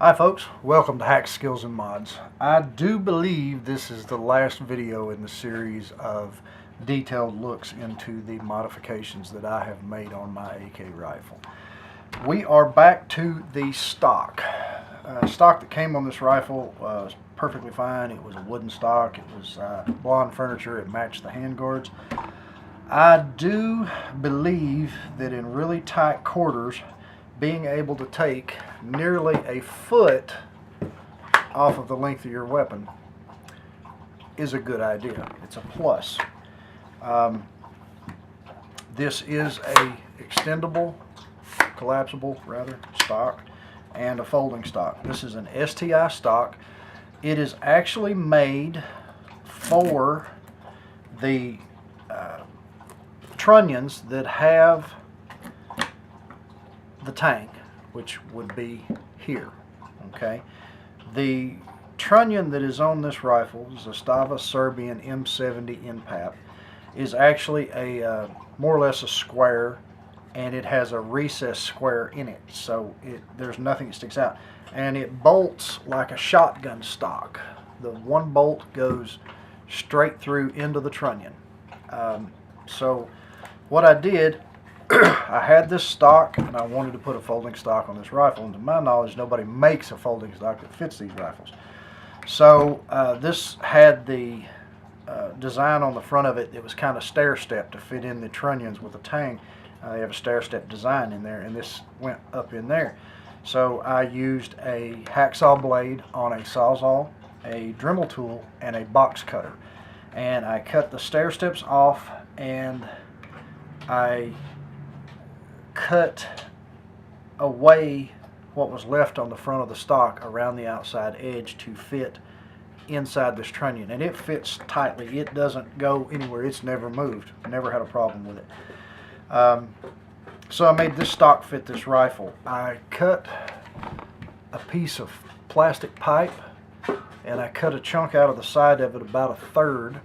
Hi folks, welcome to Hacks, Skills, and Mods. I do believe this is the last video in the series of detailed looks into the modifications that I have made on my AK rifle. We are back to the stock. Stock that came on this rifle was perfectly fine. It was a wooden stock. It was blonde furniture. It matched the handguards. I do believe that in really tight quarters, being able to take nearly a foot off of the length of your weapon is a good idea. It's a plus. This is a extendable, collapsible rather, stock and a folding stock. This is an STI stock. It is actually made for the trunnions that have the tank, which would be here. Okay, the trunnion that is on this rifle, Zastava Serbian M70 N-pap, is actually a more or less a square, and it has a recessed square in it, so there's nothing that sticks out, and it bolts like a shotgun stock. The one bolt goes straight through into the trunnion. So what I did, I had this stock and I wanted to put a folding stock on this rifle, and to my knowledge nobody makes a folding stock that fits these rifles. So this had the design on the front of it. It was kind of stair-step to fit in the trunnions with the tang. They have a stair-step design in there, and this went up in there. So I used a hacksaw blade on a sawzall, a Dremel tool, and a box cutter, and I cut the stair steps off, and I cut away what was left on the front of the stock around the outside edge to fit inside this trunnion, and it fits tightly. It doesn't go anywhere. It's never moved. Never had a problem with it. So I made this stock fit this rifle. I cut a piece of plastic pipe and I cut a chunk out of the side of it, about a third,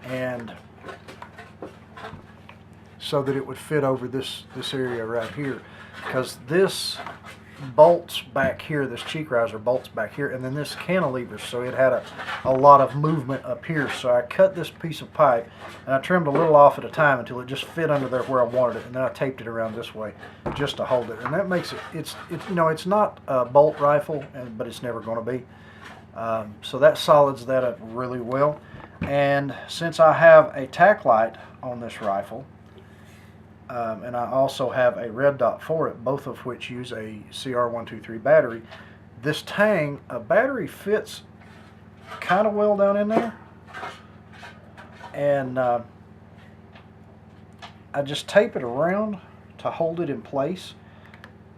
and so that it would fit over this area right here, because this bolts back here, this cheek riser bolts back here, and then this cantilever, so it had a lot of movement up here. So I cut this piece of pipe and I trimmed a little off at a time until it just fit under there where I wanted it, and then I taped it around this way just to hold it, and that makes it, it's you know, it's not a bolt rifle, but it's never going to be. So that solids that up really well. And since I have a tack light on this rifle, and I also have a red dot for it, both of which use a CR123 battery, this tang, a battery fits kind of well down in there, and I just tape it around to hold it in place,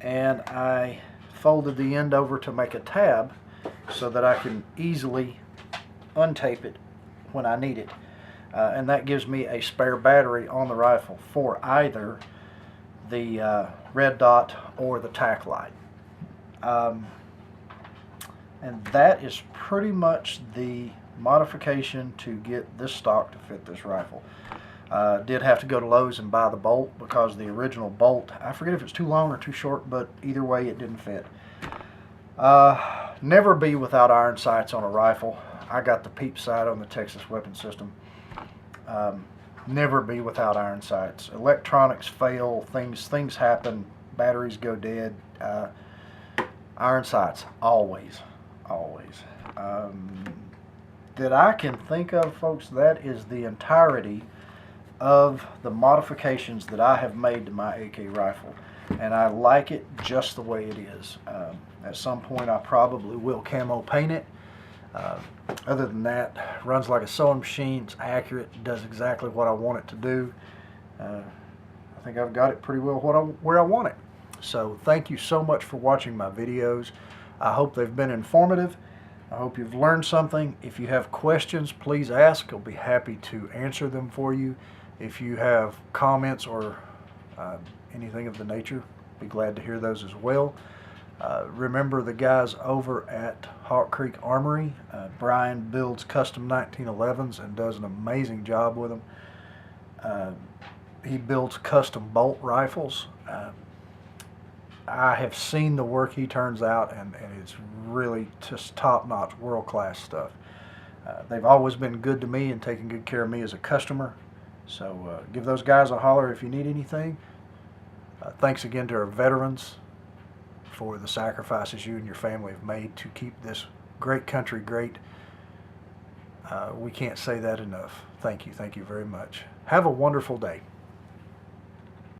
and I folded the end over to make a tab so that I can easily untape it when I need it. And that gives me a spare battery on the rifle for either the red dot or the tack light. And that is pretty much the modification to get this stock to fit this rifle. Did have to go to Lowe's and buy the bolt, because the original bolt, I forget if it's too long or too short, but either way it didn't fit. Never be without iron sights on a rifle. I got the peep sight on the Texas weapon system. Never be without iron sights. Electronics fail, things happen, batteries go dead. Iron sights, always. That I can think of, folks, that is the entirety of the modifications that I have made to my AK rifle, and I like it just the way it is. At some point I probably will camo paint it. Other than that, runs like a sewing machine. It's accurate, does exactly what I want it to do. I think I've got it pretty well where I want it. So thank you so much for watching my videos. I hope they've been informative. I hope you've learned something. If you have questions, please ask. I'll be happy to answer them for you. If you have comments or anything of the nature, be glad to hear those as well. Remember the guys over at Hawk Creek Armory. Brian builds custom 1911s and does an amazing job with them. He builds custom bolt rifles. I have seen the work he turns out, and it's really just top-notch, world-class stuff. They've always been good to me and taking good care of me as a customer. So give those guys a holler if you need anything. Thanks again to our veterans for the sacrifices you and your family have made to keep this great country great. We can't say that enough. Thank you very much. Have a wonderful day.